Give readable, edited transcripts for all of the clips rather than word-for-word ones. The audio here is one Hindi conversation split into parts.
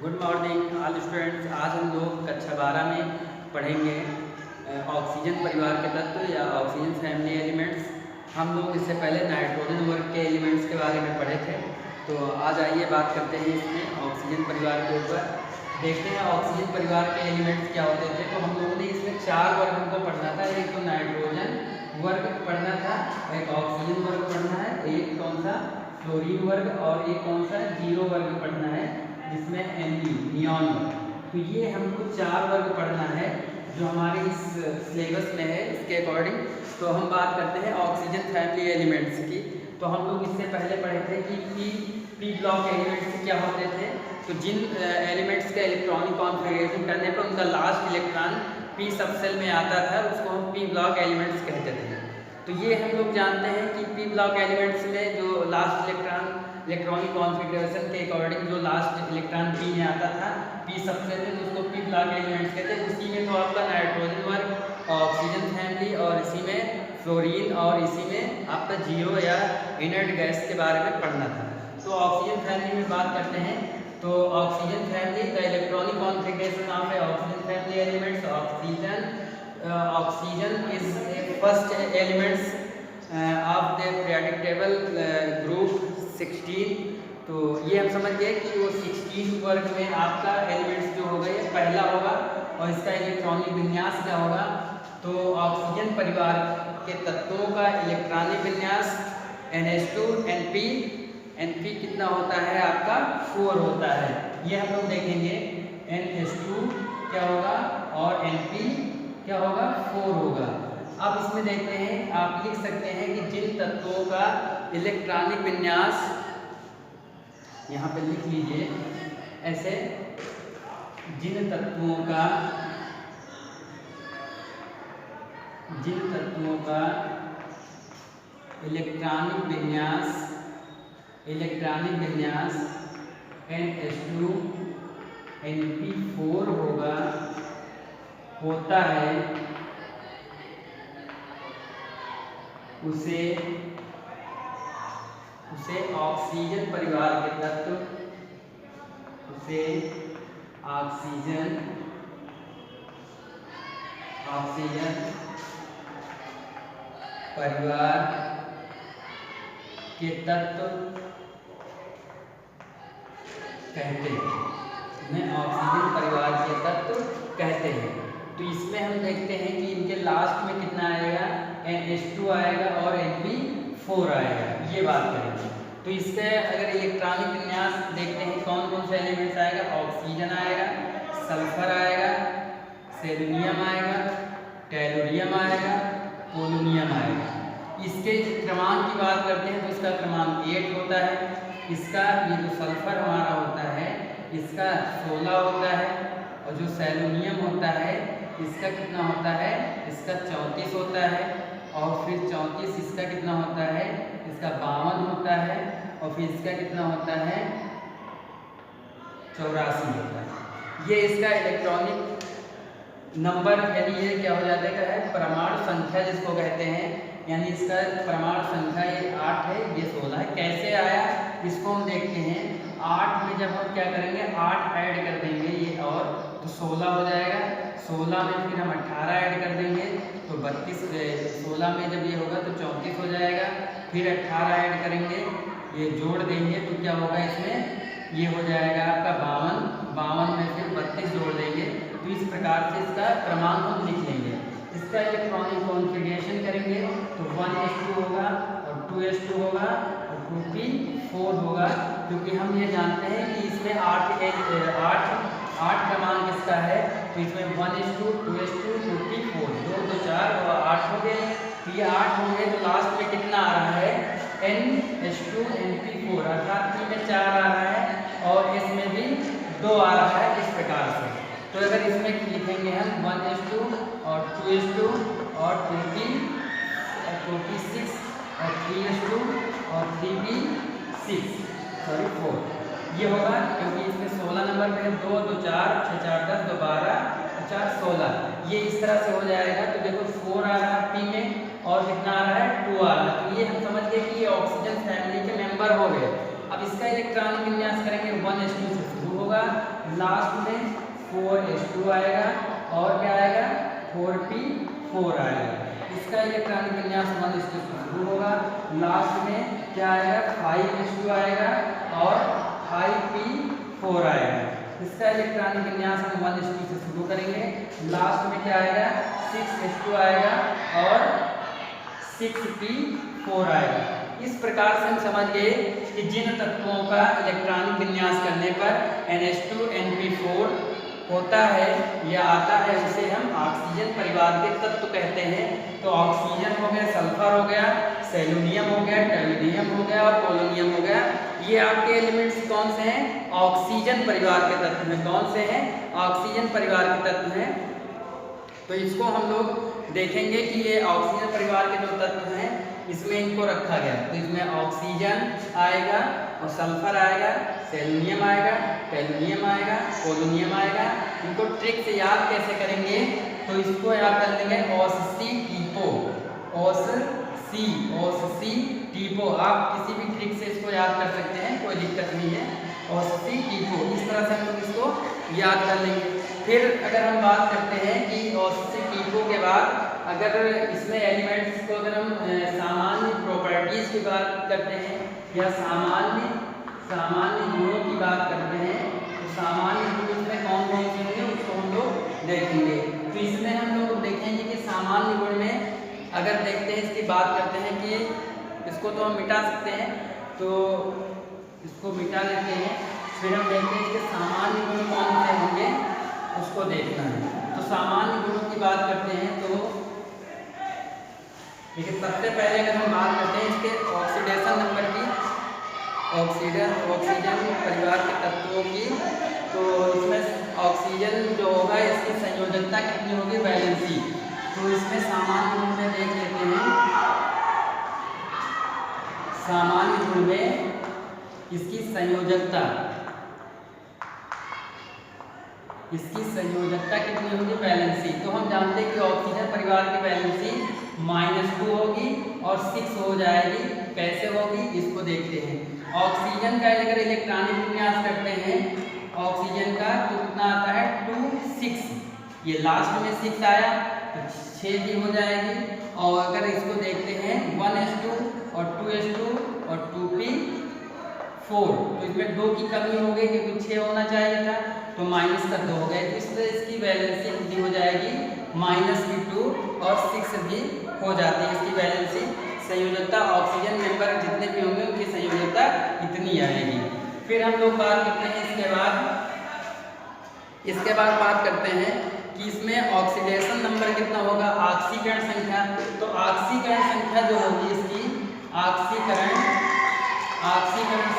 Good morning all students. आज हम लोग कक्षा 12 में पढ़ेंगे ऑक्सीजन परिवार के तत्व या ऑक्सीजन फैमिली एलिमेंट्स। हम लोग इससे पहले नाइट्रोजन वर्ग के एलिमेंट्स के बारे में पढ़े थे, तो आज आइए बात करते हैं इसमें ऑक्सीजन परिवार के ऊपर। देखते हैं ऑक्सीजन परिवार के एलिमेंट्स क्या होते थे। तो हम लोगों ने इसमें 4 वर्ग हमको पढ़ना था। एक तो नाइट्रोजन वर्ग पढ़ना था, एक ऑक्सीजन वर्ग पढ़ना है, एक कौन सा फ्लोरीन वर्ग, और एक कौन सा जीरो वर्ग पढ़ना है जिसमें नियॉन। तो ये हमको 4 वर्ग पढ़ना है जो हमारे इस सिलेबस में है। इसके अकॉर्डिंग तो हम बात करते हैं ऑक्सीजन फैमिली एलिमेंट्स की। तो हम लोग इससे पहले पढ़े थे कि पी ब्लॉक एलिमेंट्स क्या होते थे। तो जिन एलिमेंट्स का इलेक्ट्रॉनिक कॉन्फ़िगरेशन करने पर उनका लास्ट इलेक्ट्रॉन पी सबसेल में आता था, उसको हम पी ब्लॉक एलिमेंट्स कहते थे। तो ये हम लोग जानते हैं कि पी ब्लॉक एलिमेंट्स में जो लास्ट इलेक्ट्रॉनिक कॉन्फ़िगरेशन के अकॉर्डिंग जो लास्ट इलेक्ट्रॉन पी में आता था पी सबसेल में, तो उसको पी ब्लॉक एलिमेंट्स कहते हैं। उसी में तो आपका नाइट्रोजन वर्ग, ऑक्सीजन फैमिली, और इसी में फ्लोरीन, और इसी में आपका जीरो या इनर्ट गैस के बारे में पढ़ना था। तो ऑक्सीजन फैमिली में बात करते हैं। तो oxygen family the electronic configuration of oxygen family elements. Oxygen is a first elements of the periodic table group 16। तो ये हम समझ गए कि वो 16 वर्ग में आपका एलिमेंट्स जो होगा ये पहला होगा, और इसका इलेक्ट्रॉनिक विन्यास क्या होगा। तो ऑक्सीजन परिवार के तत्वों का इलेक्ट्रॉनिक विन्यास NH2 NP कितना होता है आपका 4 होता है। ये हम लोग देखेंगे NH2 क्या होगा और NP क्या होगा 4 होगा। अब इसमें देखते हैं, आप लिख सकते हैं कि जिन तत्वों का इलेक्ट्रॉनिक विन्यास, यहाँ पे लिख लीजिए ऐसे, जिन तत्वों का इलेक्ट्रॉनिक विन्यास NH2 NP4 होता है, उसे ऑक्सीजन परिवार के तत्व, ऑक्सीजन परिवार के तत्व कहते हैं। ऑक्सीजन परिवार के तत्व कहते हैं। तो इसमें हम देखते हैं कि इनके लास्ट में कितना आएगा, NH2 आएगा और NP4 आएगा। ये बात करेंगे। तो इसका अगर इलेक्ट्रॉनिक विन्यास देखते हैं कौन कौन से एलिमेंट्स आएगा, ऑक्सीजन आएगा, सल्फर आएगा, सेलेनियम आएगा, टेलुरियम आएगा, पोलोनियम आएगा। इसके क्रमांक की बात करते हैं तो इसका क्रमांक 8 होता है। इसका ये जो सल्फर हमारा होता है इसका 16 होता है, और जो सेलेनियम होता है इसका कितना होता है, इसका 34 होता है, और फिर 34 इसका कितना होता है, इसका 52 होता है, और फिर इसका कितना होता है 84 होता है। ये इसका इलेक्ट्रॉनिक नंबर, यानी ये क्या हो जाता है परमाणु संख्या जिसको कहते हैं, यानी इसका परमाणु संख्या ये 8 है, ये 16 है। कैसे आया इसको हम देखते हैं। 8 में जब हम क्या करेंगे, 8 ऐड कर देंगे ये, और तो 16 हो जाएगा। 16 में फिर हम 18 ऐड कर देंगे तो 32। 16 में जब ये होगा तो 34 हो जाएगा। फिर 18 ऐड करेंगे, ये जोड़ देंगे तो क्या होगा इसमें, ये हो जाएगा आपका 52। 52 में फिर 32 जोड़ देंगे। तो इस प्रकार से इसका क्रमांक हम लिख लेंगे। इसका इलेक्ट्रॉनिक कॉन्फ़िगरेशन करेंगे तो 1s2 होगा, और 2s2 होगा, और 2p4 होगा। क्योंकि हम ये जानते हैं कि इसमें 8 क्रमांक इसका है, तो इसमें 1s2 2s2 2p4 2 2 4 और 8 हो गए। तो ये 8 होंगे, तो लास्ट में कितना आ रहा है NH2 NP4, अर्थात P में 4 आ रहा है और S में भी 2 आ रहा है। इस प्रकार से तो अगर इसमें लिखेंगे हम 1s2 और 2s2 और 2p6 और 3s2 और 3p6 4 ये होगा, क्योंकि इसमें 16 नंबर में 2 2 4 6 4 10 2 12 4 16, ये इस तरह से हो जाएगा। तो देखो 4 आ रहा है P में, और कितना आ रहा है 2 आ रहा है। तो ये हम समझ गए कि ये ऑक्सीजन फैमिली के मेंबर हो गए। अब इसका इलेक्ट्रॉनिक विन्यास करेंगे 1s2 से शुरू होगा, लास्ट में 4s2 आएगा और क्या आएगा 4p4 आएगा। इसका इलेक्ट्रॉनिक विन्यास 1s2 से शुरू होगा, लास्ट में क्या आएगा 5s2 आएगा और 5p4 आएगा। इसका इलेक्ट्रॉनिक विन्यास हम 1s2 से शुरू करेंगे, लास्ट में क्या आएगा 6s2 आएगा और 6p4 आएगा। इस प्रकार से हम समझ गए कि जिन तत्वों का इलेक्ट्रॉनिक विन्यास करने पर NH2 NP4 होता है या आता है उसे हम ऑक्सीजन परिवार के तत्व कहते हैं। तो ऑक्सीजन हो गया, सल्फर हो गया, सेलेनियम हो गया, टेलुरियम हो गया और पोलोनियम हो गया। ये आपके एलिमेंट्स कौन से हैं? ऑक्सीजन परिवार के तत्व हैं। कौन से हैं? ऑक्सीजन परिवार के तत्व हैं। तो इसको हम लोग देखेंगे कि ये ऑक्सीजन परिवार के जो तत्व हैं इसमें इनको रखा गया। तो इसमें ऑक्सीजन आएगा और सल्फर आएगा, सेलेनियम आएगा, टेलुरियम आएगा, पोलोनियम आएगा। इनको ट्रिक से याद कैसे करेंगे? तो इसको याद कर लेंगे OSC टीपो, OSC टीपो। आप किसी भी ट्रिक से इसको याद कर सकते हैं, कोई दिक्कत नहीं है। OSC टीपो, इस तरह से हम लोग इसको याद कर लेंगे। फिर अगर हम बात करते हैं कि OSC टीपो के बाद अगर इसमें एलिमेंट्स को अगर हम सामान्य प्रॉपर्टीज की बात करते हैं या सामान्य गुणों की बात करते हैं, तो सामान्य गुण इसमें कौन कौन से होंगे उसको हम लोग देखेंगे। तो इसमें हम लोग देखेंगे कि सामान्य गुण में अगर देखते हैं, इसकी बात करते हैं कि इसको तो हम मिटा सकते हैं, तो इसको मिटा लेते हैं। फिर हम देखते हैं इसके सामान्य गुण कौन से होंगे उसको देखना है। तो सामान्य गुणों की बात करते हैं तो देखिए, सबसे पहले अगर हम बात करते हैं इसके ऑक्सीडेशन नंबर की, ऑक्सीजन परिवार के तत्वों की, तो इसमें ऑक्सीजन जो होगा इसकी संयोजकता कितनी होगी? वैलेंसी। तो इसमें सामान्य गुण में देख लेते हैं। सामान्य गुण में इसकी संयोजकता कितनी होगी? वैलेंसी। तो हम जानते हैं कि ऑक्सीजन परिवार की वैलेंसी -2 होगी और 6 हो जाएगी। कैसे होगी इसको देखते हैं। ऑक्सीजन का अगर इलेक्ट्रॉनिक विन्यास करते हैं ऑक्सीजन का तो कितना आता है 2 6। ये लास्ट में 6 आया तो 6 भी हो जाएगी। और अगर इसको देखते हैं 1s2 और 2s2 और 2p4, तो इसमें 2 की कमी हो गई क्योंकि 6 होना चाहिए था, तो -2 हो गए। तो इसलिए इसकी वैलेंसी कितनी हो जाएगी? -2 और 6 भी हो जाती है इसकी वैलेंसी। संयोजकता ऑक्सीजन मेंबर जितने भी होंगे उनकी संयोजकता इतनी आएगी। फिर हम लोग बात करते हैं इसके बाद बात करते हैं कि इसमें ऑक्सीडेशन नंबर कितना होगा? ऑक्सीकरण संख्या। तो ऑक्सीकरण संख्या जो होगी इसकी ऑक्सीकरण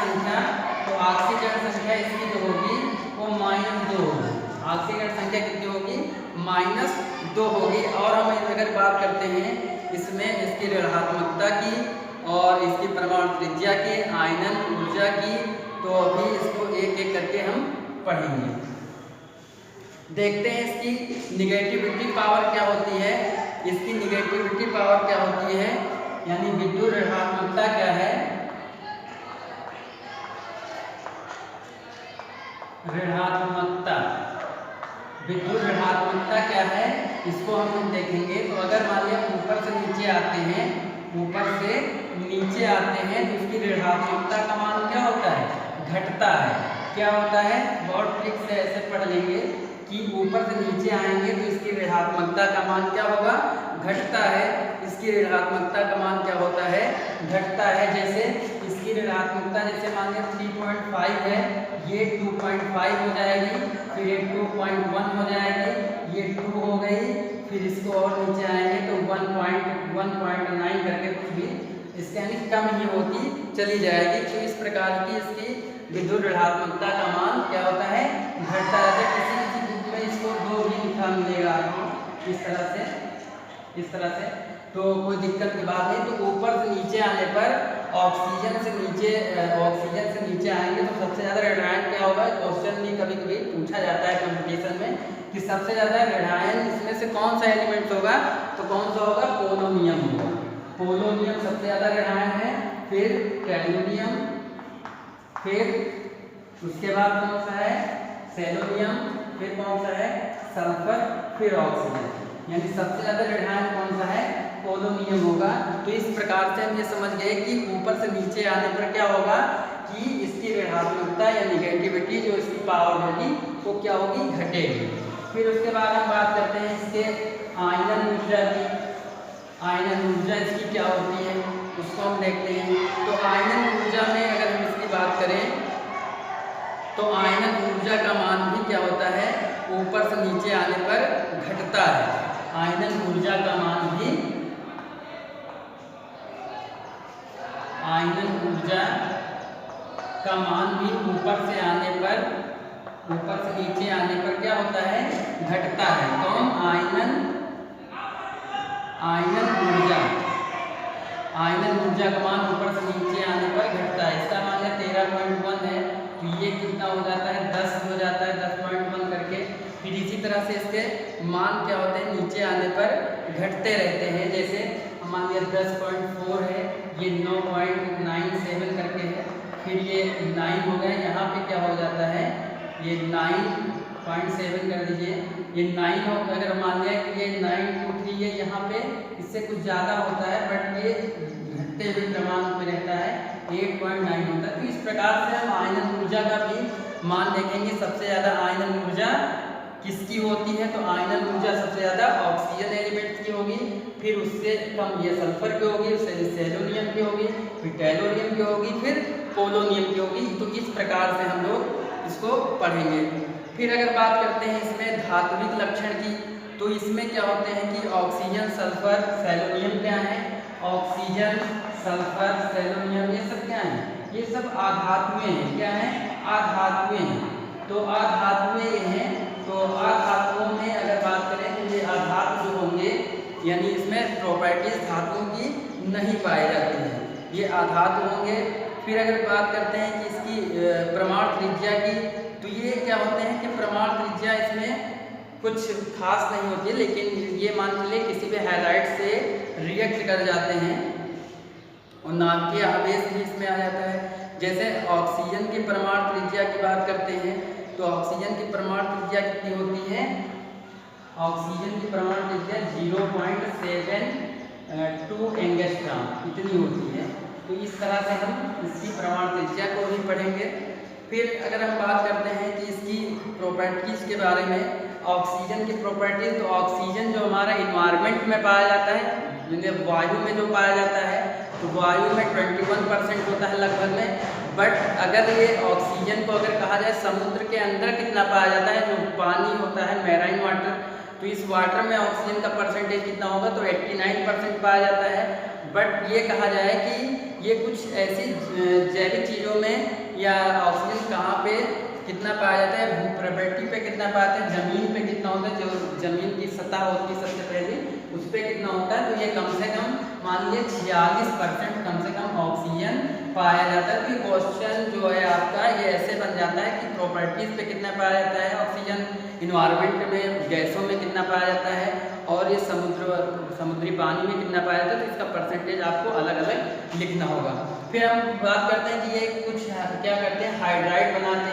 संख्या, तो ऑक्सीकरण संख्या इसकी जो होगी वो -2 होगी। ऑक्सीकरण संख्या कितनी होगी? -2 होगी। और हम अगर बात करते हैं इसमें इसकी ऋणात्मकता की और इसकी परमाणु त्रिज्या की, आयनन ऊर्जा की, तो अभी इसको एक एक करके हम पढ़ेंगे। देखते हैं इसकी निगेटिविटी पावर क्या होती है। इसकी निगेटिविटी पावर क्या होती है, यानी विद्युत ऋणात्मकता क्या है? विद्युत ऋणात्मकता क्या है इसको हम लोग देखेंगे। तो अगर मान लिया ऊपर से नीचे आते हैं तो इसकी ऋणात्मकता का मान क्या होता है? घटता है। क्या होता है? बहुत ट्रिक से ऐसे पढ़ लेंगे कि ऊपर से नीचे आएंगे तो इसकी ऋणात्मकता का मान क्या होगा? घटता है। इसकी ऋणात्मकता का मान क्या होता है? घटता है। जैसे इसकी ऋणात्मकता जैसे मान लिया 3.5 है, ये 2.5 हो जाएगी, फिर ये 2.1 हो जाएगी, ये 2 हो गई, फिर इसको और नीचे आएंगे तो 1.9 करके कुछ भी इसके यानी कम ही होती चली जाएगी। तो इस प्रकार की इसकी विद्युत ऋणात्मकता का मान क्या होता है? घटता है। किसी बुक में इसको 2 भी लिखा मिलेगा आपको इस तरह से, तो कोई दिक्कत की बात नहीं। तो ऊपर से नीचे आने पर ऑक्सीजन से नीचे आएंगे तो सबसे ज़्यादा ऋणायन क्या होगा? क्वेश्चन भी कभी कभी पूछा जाता है कंपटीशन में कि सबसे ज़्यादा ऋणायन इसमें से कौन सा एलिमेंट होगा? तो कौन सा होगा? पोलोनियम होगा। पोलोनियम सबसे ज़्यादा ऋणायन है, फिर टेलुरियम, फिर उसके बाद कौन सा है? सेलोनियम, फिर कौन सा है सल्फर, फिर ऑक्सीजन। यानी सबसे ज़्यादा ऋणायन कौन सा है पोलोनियम होगा। तो इस प्रकार से हम ये समझ गए कि ऊपर से नीचे आने पर क्या होगा कि इसकी ऋणात्मकता या निगेटिविटी जो इसकी पावर होगी वो क्या होगी घटेगी। फिर उसके बाद हम बात करते हैं इसके आयनन ऊर्जा की। आयनन ऊर्जा इसकी क्या होती है उसको हम देखते हैं। तो आयनन ऊर्जा में अगर हम इसकी बात करें तो आयनन ऊर्जा का मान भी क्या होता है ऊपर से नीचे आने पर घटता है। आयनन ऊर्जा का मान भी ऊपर से आने पर ऊपर से नीचे आने पर क्या होता है घटता है। कौन आयनन ऊर्जा का मान ऊपर से नीचे आने पर घटता है। इसका मान है 13.1 है, तो ये कितना हो जाता है 10 हो जाता है 10.1 करके। फिर इसी तरह से इसके मान क्या होते हैं नीचे आने पर घटते रहते हैं। जैसे मान लिया 10.4 है, ये 9.97 करके है, फिर ये 9 हो गए, यहाँ पे क्या हो जाता है ये 9.7 कर दीजिए, ये 9 हो। अगर मान लिया कि ये 923 है, यहाँ पे इससे कुछ ज़्यादा होता है बट ये घटते हुए क्रमांक में रहता है 8.9 होता है। तो इस प्रकार से हम आयनन ऊर्जा का भी मान देखेंगे। सबसे ज़्यादा आयनन ऊर्जा किसकी होती है तो आयनन ऊर्जा सबसे ज़्यादा ऑक्सीजन एलिमेंट की होगी, फिर उससे कम ये सल्फर की होगी, उससे सेलोनियम की होगी, फिर टेलोनियम की होगी, फिर पोलोनियम की होगी। तो इस प्रकार से हम लोग इसको पढ़ेंगे। फिर अगर बात करते हैं इसमें धात्विक लक्षण की, तो इसमें क्या होते हैं कि ऑक्सीजन सल्फर सेलोनियम क्या है, ऑक्सीजन सल्फर सेलोनियम ये सब क्या है, ये सब आधात्म्य हैं। क्या है आधात्म्य हैं। तो आधात्म्य हैं, तो आधातुओं में अगर बात करें तो ये आधात जो होंगे यानी इसमें प्रॉपर्टीज धातुओं की नहीं पाई जाती हैं, ये आधात होंगे। फिर अगर बात करते हैं कि इसकी प्रमाण त्रिज्या की, तो ये क्या होते हैं कि प्रमाण त्रिज्या इसमें कुछ खास नहीं होती है, लेकिन ये मान के लिए किसी भी हैलाइड से रिएक्ट कर जाते हैं और नाभिकीय आवेश भी इसमें आ जाता है। जैसे ऑक्सीजन की प्रमाण त्रिज्या की बात करते हैं तो ऑक्सीजन की प्रमाण त्रिज्या कितनी होती है, ऑक्सीजन की प्रमाण त्रिज्या 0.72 एंगस्ट्रॉम इतनी होती है। तो इस तरह से हम इसकी प्रमाण त्रिज्या को भी पढ़ेंगे। फिर अगर हम बात करते हैं कि इसकी प्रॉपर्टीज के बारे में, ऑक्सीजन की प्रॉपर्टीज, तो ऑक्सीजन जो हमारा इन्वायरमेंट में पाया जाता है, यानी वायु में जो पाया जाता है, तो वायु में 21% होता है लगभग में। बट अगर ये ऑक्सीजन को अगर कहा जाए समुद्र के अंदर कितना पाया जाता है, जो पानी होता है मैराइन वाटर, तो इस वाटर में ऑक्सीजन का परसेंटेज कितना होगा तो 89% पाया जाता है। बट ये कहा जाए कि ये कुछ ऐसी जैविक चीज़ों में या ऑक्सीजन कहाँ पे कितना पाया जाता है, भूप्रवृत्ति पे कितना पाया जाता है, ज़मीन पे कितना होता है, जो ज़मीन की सतह होती है सबसे पहले उस पर कितना होता है, तो ये कम से कम मान लीजिए 46% कम से कम ऑक्सीजन पाया जाता है। तो क्वेश्चन जो है आपका ये ऐसे बन जाता है कि प्रॉपर्टीज़ पे कितना पाया जाता है ऑक्सीजन, इन्वायरमेंट में गैसों में कितना पाया जाता है, और ये समुद्री पानी में कितना पाया जाता है, तो इसका परसेंटेज आपको अलग अलग लिखना होगा। फिर हम बात करते हैं कि ये कुछ क्या करते हैं हाइड्राइड बनाते हैं।